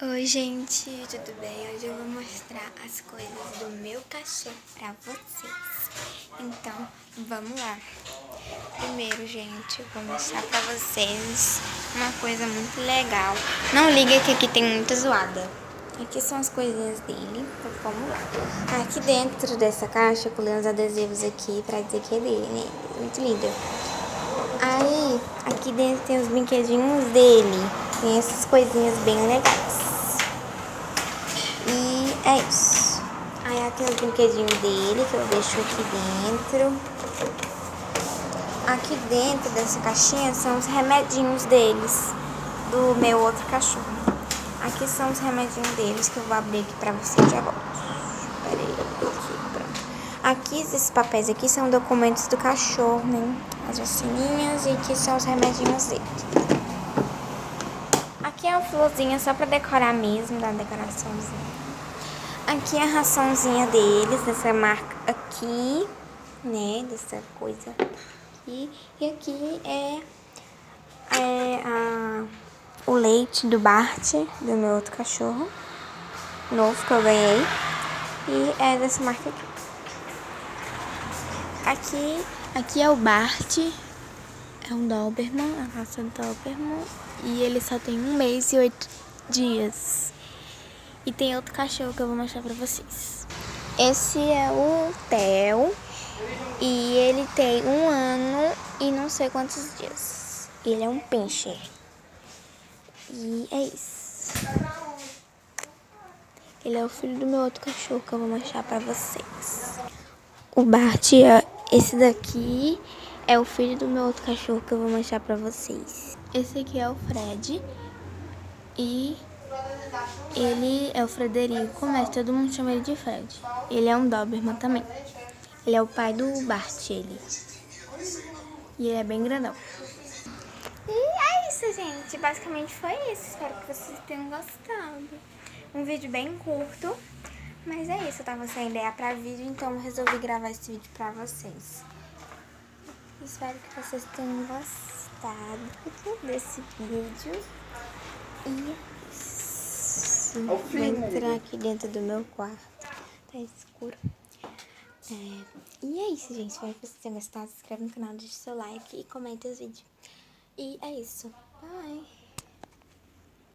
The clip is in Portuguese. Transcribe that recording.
Oi gente, tudo bem? Hoje eu vou mostrar as coisas do meu cachorro pra vocês. Então, vamos lá. Primeiro, gente, eu vou mostrar pra vocês uma coisa muito legal. Não liga que aqui tem muita zoada. Aqui são as coisinhas dele, então vamos lá. Aqui dentro dessa caixa eu colei uns adesivos aqui pra dizer que é dele, né? Muito lindo. Aí, aqui dentro tem os brinquedinhos dele. Tem essas coisinhas bem legais. E é isso. Aí aqui os brinquedinhos dele, que eu deixo aqui dentro. Aqui dentro dessa caixinha são os remedinhos deles, do meu outro cachorro. Aqui são os remedinhos deles, que eu vou abrir aqui pra vocês já volto. Pera aí, aqui, pronto. Aqui, esses papéis aqui são documentos do cachorro, né? As vacininhas, e aqui são os remedinhos dele. Aqui é uma florzinha só pra decorar mesmo, dar decoraçãozinha. Aqui é a raçãozinha deles, dessa marca aqui, né, dessa coisa aqui. E aqui é o leite do Bart, do meu outro cachorro, novo que eu ganhei. E é dessa marca aqui. Aqui é o Bart, é um Doberman, a raça Doberman. E ele só tem 1 mês e 8 dias. E tem outro cachorro que eu vou mostrar pra vocês. Esse é o Theo. E ele tem 1 ano e não sei quantos dias. Ele é um pincher. E é isso. Ele é o filho do meu outro cachorro que eu vou mostrar pra vocês. O Bart, esse daqui é o filho do meu outro cachorro que eu vou mostrar pra vocês. Esse aqui é o Fred. E ele é o Frederico, mas todo mundo chama ele de Fred. Ele é um Doberman também. Ele é o pai do Bart, ele. E ele é bem grandão. E é isso, gente. Basicamente foi isso. Espero que vocês tenham gostado. Um vídeo bem curto. Mas é isso. Eu tava sem ideia pra vídeo, então eu resolvi gravar esse vídeo pra vocês. Espero que vocês tenham gostado desse vídeo. E isso. Vou entrar aqui dentro do meu quarto. Tá escuro. E é isso, gente. Espero que vocês tenham gostado. Se inscreve no canal, deixa seu like e comenta os vídeos. E é isso. Bye!